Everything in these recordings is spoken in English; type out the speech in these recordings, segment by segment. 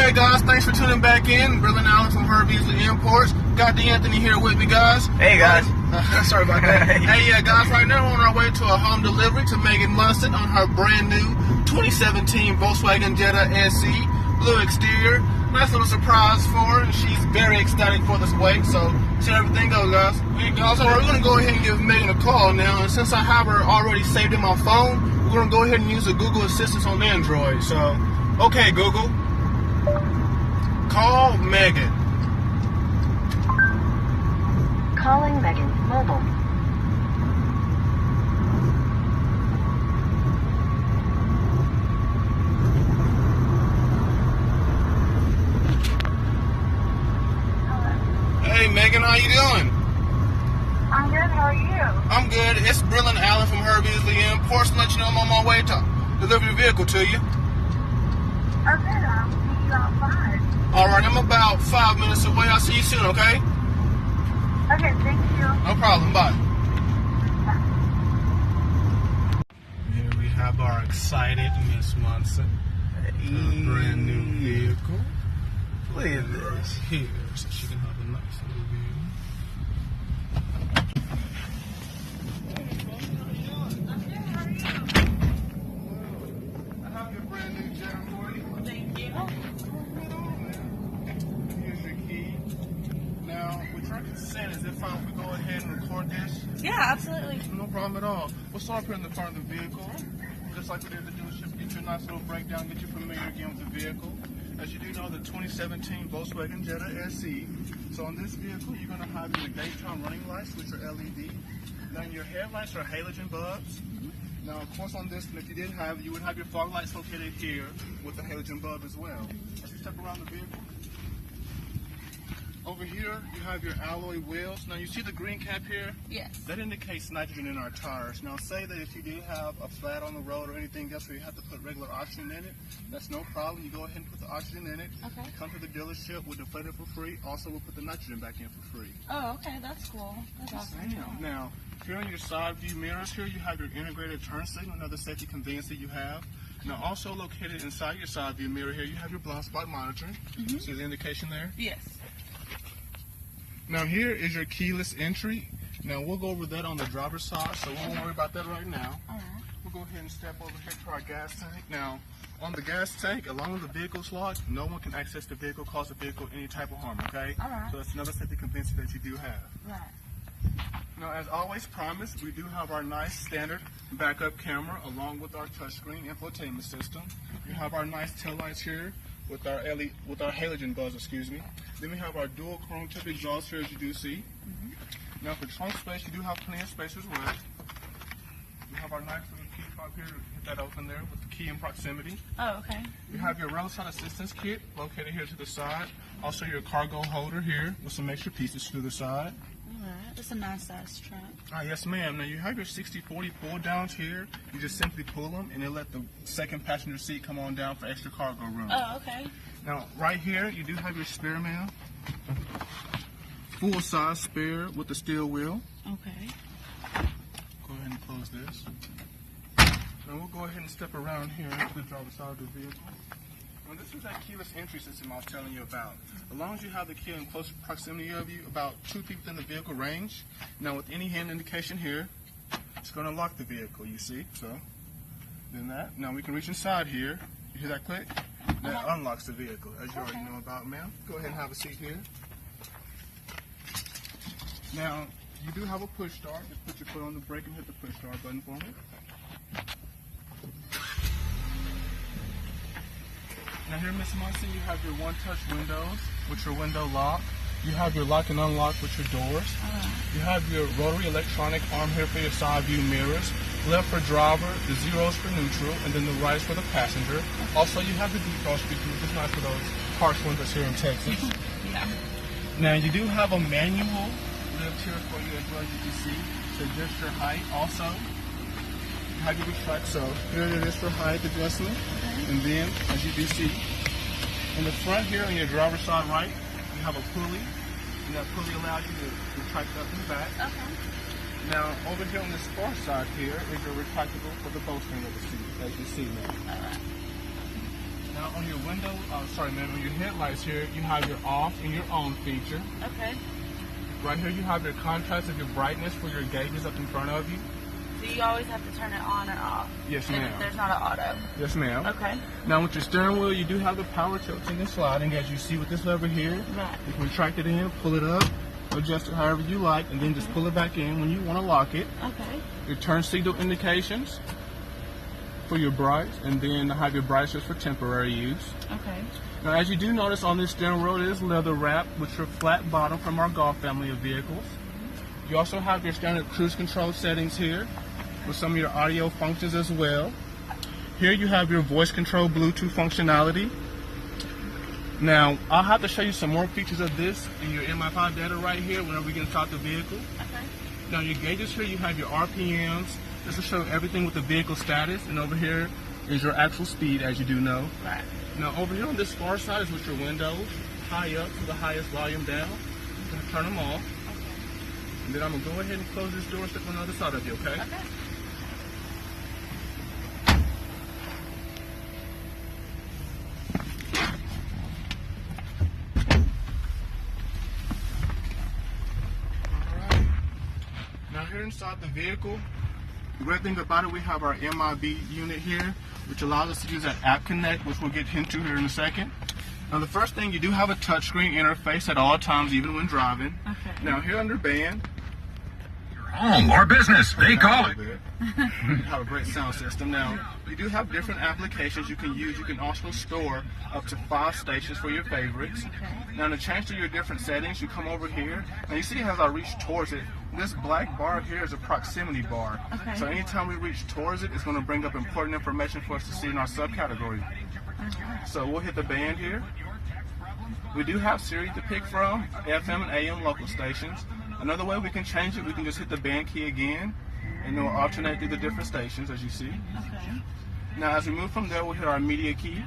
Hey guys, thanks for tuning back in. Brilliant Allen from Herb Beasley Imports. Got D'Anthony here with me, guys. Hey guys. Sorry about that. Hey, yeah, guys, right now we're on our way to a home delivery to Megan Munson on her brand new 2017 Volkswagen Jetta SE. Blue exterior. Nice little surprise for her. She's very ecstatic for this wait, so see how everything goes, guys. Hey guys, so we're going to go ahead and give Megan a call now, and since I have her already saved in my phone, we're going to go ahead and use the Google Assistant on Android. So, okay, Google. Call Megan. Calling Megan Mobile. Hey Megan, how you doing? I'm good, how are you? I'm good. It's Brilliant Allen from Herb Beasley Imports to let you know I'm on my way to deliver the vehicle to you. Okay, I'll see you outside. Alright, I'm about 5 minutes away. I'll see you soon, okay? Okay, thank you. No problem. Bye. Bye. Here we have our excited Miss Munson. Her brand new vehicle. Look at this. Here, so she can have a nice little view. I have your brand new Jetta for you. Thank you. Here's your key. Now, with your consent, is it fine if we go ahead and record this? Yeah, absolutely. No problem at all. We'll start up here in the front of the vehicle. Just like we did at the dealership, get you a nice little breakdown, get you familiar again with the vehicle. As you do know, the 2017 Volkswagen Jetta SE. So on this vehicle, you're going to have your daytime running lights, which are LED. Now your headlights are halogen bulbs. Now, of course, on this, if you did have, you would have your fog lights located here with the halogen bulb as well. As you step around the vehicle, over here, you have your alloy wheels. Now, you see the green cap here? Yes. That indicates nitrogen in our tires. Now, say that if you do have a flat on the road or anything else where you have to put regular oxygen in it, that's no problem. You go ahead and put the oxygen in it. Okay. Come to the dealership, we'll deflate it for free. Also, we'll put the nitrogen back in for free. Oh, okay, that's cool. That's awesome. Now, here on your side view mirrors here, you have your integrated turn signal, another safety convenience that you have. Now, also located inside your side view mirror here, you have your blind spot monitoring. See the indication there? Yes. Now here is your keyless entry. Now we'll go over that on the driver's side, so we won't worry about that right now. All right. We'll go ahead and step over here to our gas tank. Now, on the gas tank, as long as the vehicle's locked, no one can access the vehicle, cause the vehicle any type of harm, okay? All right. So that's another safety convenience that you do have. Right. Now, as always promised, we do have our nice standard backup camera along with our touchscreen infotainment system. We have our nice taillights here with our halogen bulbs, excuse me. Then we have our dual chrome tip exhaust here, as you do see. Now, for trunk space, you do have plenty of space as well. We have our nice little key fob here. Hit that open there with the key in proximity. Oh, okay. You have your roadside assistance kit located here to the side. Also, your cargo holder here with some extra pieces to the side. All right. That's a nice size truck. Yes, ma'am. Now, you have your 60/40 pull downs here. You just simply pull them, and it'll let the second passenger seat come on down for extra cargo room. Oh, okay. Now, right here, you do have your spare, ma'am. Full-size spare with the steel wheel. Okay. Go ahead and close this. Now, we'll go ahead and step around here to the driver's side of the vehicle. Now, this is that keyless entry system I was telling you about. As long as you have the key in close proximity of you, about 2 feet within the vehicle range. Now, with any hand indication here, it's going to lock the vehicle, you see. So, then that. Now, we can reach inside here. You hear that click? That unlocks the vehicle, as you already know about, ma'am. Go ahead and have a seat here. Now, you do have a push start. Just put your foot on the brake and hit the push start button for me. Now here, Miss Munson, you have your one-touch windows with your window lock. You have your lock and unlock with your doors. You have your rotary electronic arm here for your side view mirrors. Left for driver, the zeros for neutral, and then the right for the passenger. Also, you have the defrost speaker, which is nice for those harsh winters here in Texas. Yeah. Now, you do have a manual lift here for you as well, as you can see, to adjust your height. Also, you have your retract, so here it is for height adjustment. And then, as you do see, in the front here on your driver's side right, you have a pulley, and that pulley allows you to retract up and back. Okay. Now, over here on this far side here is your retractable for the bolstering of the seat, as you see now. All right. Now on your window, on your headlights here, you have your off and your on feature. Okay. Right here you have your contrast of your brightness for your gauges up in front of you. So you always have to turn it on or off? Yes, And ma'am. there's not an auto? Yes, ma'am. Okay. Now with your steering wheel, you do have the power tilting and sliding, as you see with this lever here. Right. You can retract it in, pull it up, adjust it however you like, and then just pull it back in when you want to lock it. Okay. Your turn signal indications for your brights, and then have your brights just for temporary use. Okay. Now, as you do notice on this steering wheel, it is leather wrapped with your flat bottom from our Golf family of vehicles. You also have your standard cruise control settings here with some of your audio functions as well. Here you have your voice control Bluetooth functionality. Now, I'll have to show you some more features of this in your MI5 data right here whenever we get inside the vehicle. Okay. Now, your gauges here, you have your RPMs. This will show everything with the vehicle status, and over here is your actual speed, as you do know. Right. Now, over here on this far side is with your windows, high up to the highest volume down. I'm going to turn them off. Okay. And then I'm going to go ahead and close this door, step on the other side of you, okay? Okay. Alright. Now here inside the vehicle, the great thing about it, we have our MIB unit here, which allows us to use that App Connect, which we'll get into here in a second. Now the first thing, you do have a touchscreen interface at all times, even when driving. Okay. Now here under band, Home or business, they call it. you have a great sound system. Now, you do have different applications you can use. You can also store up to 5 stations for your favorites. Now, to change to your different settings, you come over here. Now, you see as I reach towards it, this black bar here is a proximity bar. Okay. So anytime we reach towards it, it's going to bring up important information for us to see in our subcategory. So we'll hit the band here. We do have Siri to pick from, FM and AM local stations. Another way we can change it, we can just hit the band key again, and it will alternate through the different stations, as you see. Okay. Now, as we move from there, we'll hit our media key.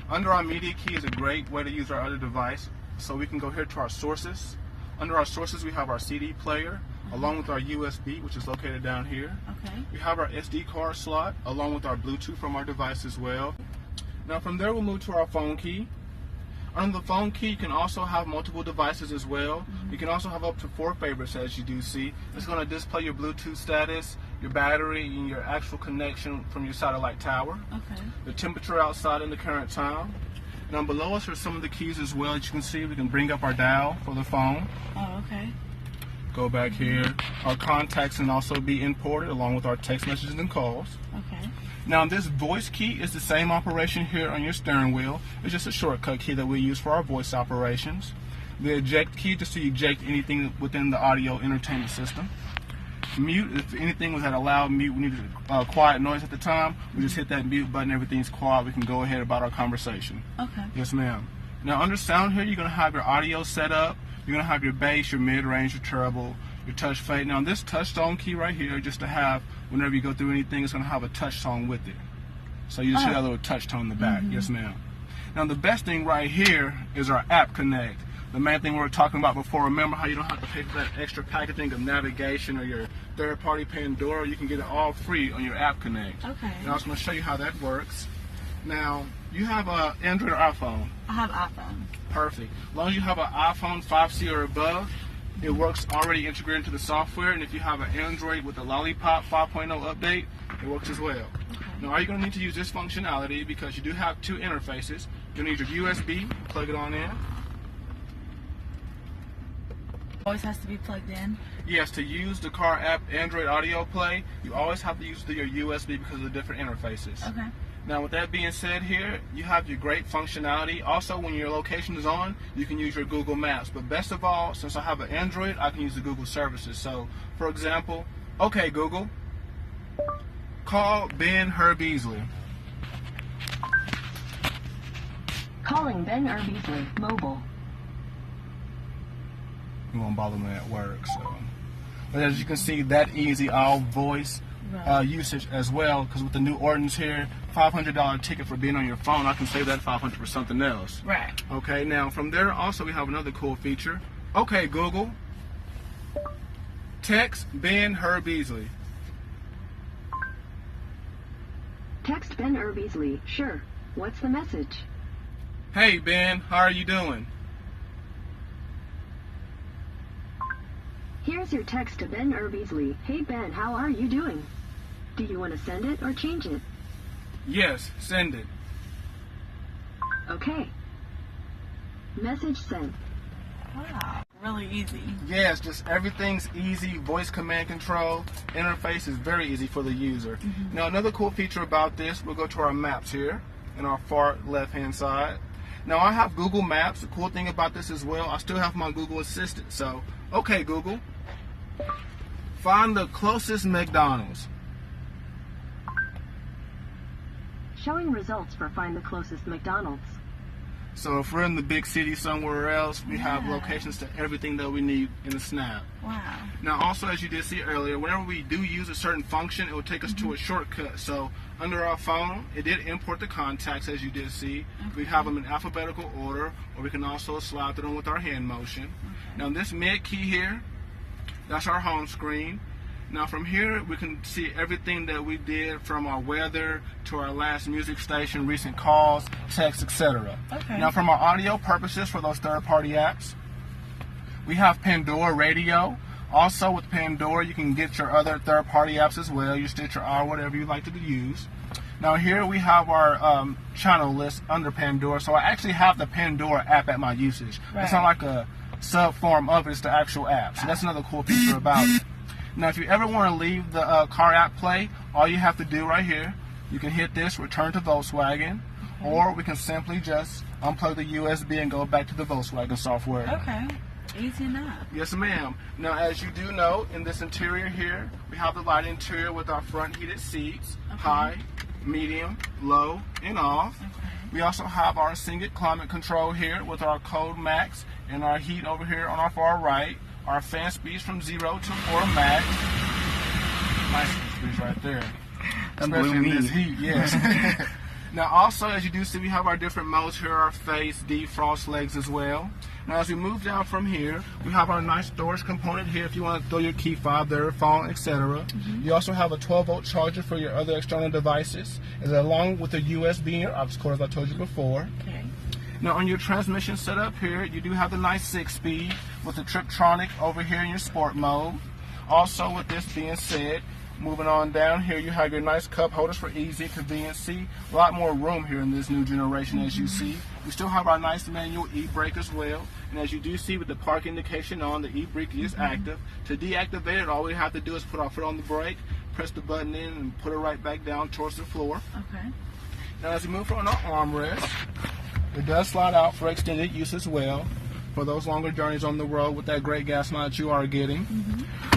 Under our media key is a great way to use our other device. So we can go here to our sources. Under our sources, we have our CD player, along with our USB, which is located down here. Okay. We have our SD card slot, along with our Bluetooth from our device as well. Now, from there, we'll move to our phone key. Under the phone key, you can also have multiple devices as well. You can also have up to 4 favorites, as you do see. It's going to display your Bluetooth status, your battery, and your actual connection from your satellite tower. Okay. The temperature outside and the current time. Now below us are some of the keys as well. As you can see, we can bring up our dial for the phone. Oh, okay. Go back here. Our contacts can also be imported along with our text messages and calls. Okay. Now this voice key is the same operation here on your steering wheel. It's just a shortcut key that we use for our voice operations. The eject key just to eject anything within the audio entertainment system. Mute, if anything was at a loud mute, we needed quiet noise at the time, we just hit that mute button, everything's quiet, we can go ahead about our conversation. Okay. Yes, ma'am. Now under sound here, you're going to have your audio set up. You're going to have your bass, your mid-range, your treble, your touch fade. Now this touch tone key right here, just to have, whenever you go through anything, it's going to have a touch tone with it. So you just hear that little touch tone in the back. Yes, ma'am. Now the best thing right here is our App Connect. The main thing we were talking about before, remember how you don't have to pay for that extra packaging of navigation or your third-party Pandora. You can get it all free on your App Connect. Okay. And I was going to show you how that works. Now, you have an Android or iPhone. I have iPhone. Perfect. As long as you have an iPhone 5C or above, it works already integrated into the software. And if you have an Android with a Lollipop 5.0 update, it works as well. Okay. Now, are you going to need to use this functionality because you do have 2 interfaces. You'll need your USB, plug it on in. Always has to be plugged in. Yes, to use the car app Android Audio Play, you always have to use your USB because of the different interfaces. Okay. Now, with that being said here, you have your great functionality. Also, when your location is on, you can use your Google Maps. But best of all, since I have an Android, I can use the Google services. So, for example, okay, Google, call Ben Herb Beasley. Calling Ben or Beasley, mobile. We won't bother me at work, so. But as you can see, that easy, all voice usage as well, because with the new ordinance here, $500 ticket for being on your phone, I can save that $500 for something else. Right. Okay, now from there also we have another cool feature. Okay, Google, text Ben Herb Beasley. Text Ben or Beasley, sure. What's the message? Hey Ben, how are you doing? Here's your text to Ben Beasley. Hey Ben, how are you doing? Do you want to send it or change it? Yes, send it. Okay. Message sent. Wow. Really easy. Yes, just everything's easy. Voice command control. Interface is very easy for the user. Now another cool feature about this, we'll go to our maps here in our far left hand side. Now I have Google Maps. The cool thing about this as well, I still have my Google Assistant. So, okay Google, find the closest McDonald's. Showing results for find the closest McDonald's. So if we're in the big city somewhere else, we have Yeah. locations to everything that we need in a snap. Wow. Now also, as you did see earlier, whenever we do use a certain function, it will take us to a shortcut. So under our phone, it did import the contacts, as you did see. We have them in alphabetical order, or we can also slide through them with our hand motion. Now this mid key here, that's our home screen. Now from here, we can see everything that we did, from our weather to our last music station, recent calls, texts, etc. Okay. Now from our audio purposes for those third-party apps, we have Pandora Radio. Also with Pandora, you can get your other third-party apps as well, your Stitcher or whatever you like to use. Now here we have our channel list under Pandora. So I actually have the Pandora app at my usage. It's not like a sub-form of it, it's the actual app. So that's another cool feature about it. Now, if you ever want to leave the car app play, all you have to do right here, you can hit this, return to Volkswagen, or we can simply just unplug the USB and go back to the Volkswagen software. Okay. Easy enough. Yes, ma'am. Now, as you do know, in this interior here, we have the light interior with our front heated seats, high, medium, low, and off. We also have our single climate control here with our Code Max and our heat over here on our far right. Our fan speeds from 0 to 4 max. Nice speeds right there. Especially in this heat, yes. Now also, as you do see, we have our different modes here, our face, defrost legs as well. Now as we move down from here, we have our nice storage component here if you want to throw your key fob there, phone, etc. You also have a 12-volt charger for your other external devices, along with a USB in your aux cord, as I told you before. Okay. Now on your transmission setup here, you do have the nice 6-speed with the Triptronic over here in your sport mode. Also, with this being said, moving on down here, you have your nice cup holders for easy conveniency. A lot more room here in this new generation, as you see. We still have our nice manual e-brake as well. And as you do see with the park indication on, the e-brake is active. To deactivate it, all we have to do is put our foot on the brake, press the button in, and put it right back down towards the floor. Okay. Now as we move on our armrest, it does slide out for extended use as well, for those longer journeys on the road with that great gas mileage you are getting.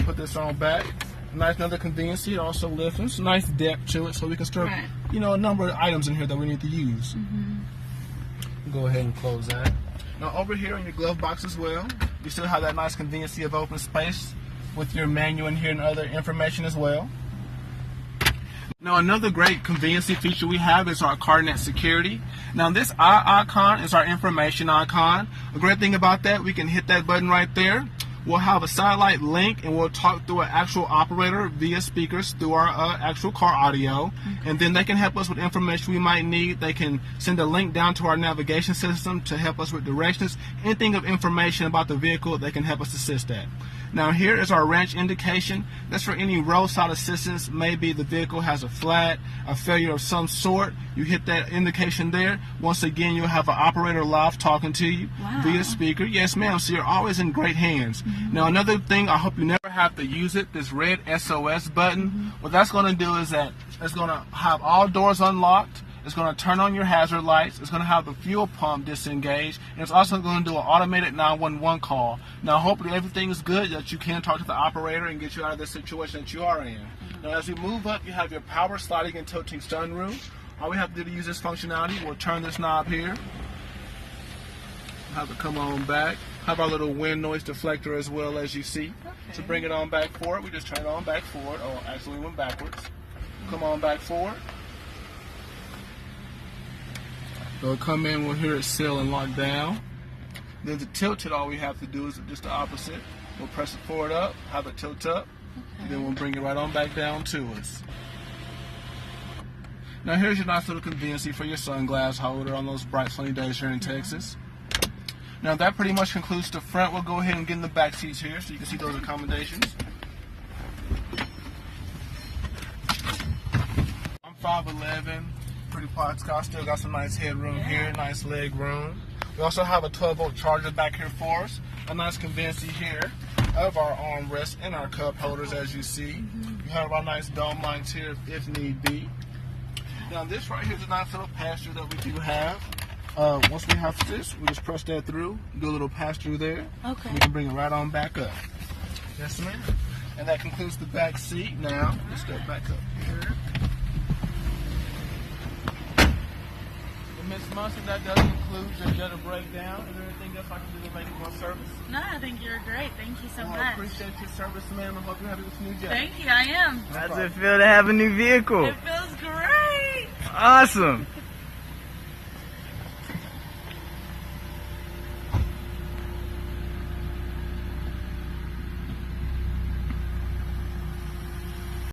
Put this on back. Nice, another conveniency. It also lifts. Nice depth to it, so we can store, you know, a number of items in here that we need to use. Go ahead and close that. Now over here in your glove box as well, you still have that nice conveniency of open space with your manual in here and other information as well. Now another great conveniency feature we have is our CarNet security. Now this eye icon is our information icon. A great thing about that, we can hit that button right there. We'll have a satellite link and we'll talk through an actual operator via speakers through our actual car audio. And then they can help us with information we might need. They can send a link down to our navigation system to help us with directions. Anything of information about the vehicle, they can help us assist that. Now here is our range indication. That's for any roadside assistance. Maybe the vehicle has a flat, a failure of some sort. You hit that indication there. Once again, you'll have an operator live talking to you via speaker. Yes, ma'am. So you're always in great hands. Now another thing, I hope you never have to use it, this red SOS button. What that's going to do is that it's going to have all doors unlocked. It's going to turn on your hazard lights. It's going to have the fuel pump disengaged. And it's also going to do an automated 911 call. Now, hopefully everything is good, that you can talk to the operator and get you out of the situation that you are in. Now, as we move up, you have your power sliding and tilting sunroof. All we have to do to use this functionality, we'll turn this knob here. Have it come on back. Have our little wind noise deflector as well, as you see. To bring it on back forward, we just turn it on back forward. Oh, actually we went backwards. Come on back forward. It'll come in, we'll hear it seal and lock down. Then to tilt it, all we have to do is just the opposite. We'll press it forward up, have it tilt up, and then we'll bring it right on back down to us. Now here's your nice little conveniency for your sunglass holder on those bright sunny days here in Texas. Now that pretty much concludes the front. We'll go ahead and get in the back seats here so you can see those accommodations. I'm 5'11", pretty pot Scott. Still got some nice headroom here, nice leg room. We also have a 12-volt charger back here for us. A nice conveniency here of our armrests and our cup holders, as you see. You have our nice dome lights here if need be. Now this right here is a nice little pass-through that we do have. Once we have this, we just press that through, do a little pass-through there. Okay. We can bring it right on back up. Yes, ma'am. And that concludes the back seat. Now, let's go back up here. Miss Munson, that does include your Jetta breakdown. Is there anything else I can do to make it more service? No, I think you're great. Thank you so Well, much. I appreciate your service, ma'am. I hope you're happy with this new Jetta. Thank you, I am. How's it feel to have a new vehicle? It feels great. Awesome.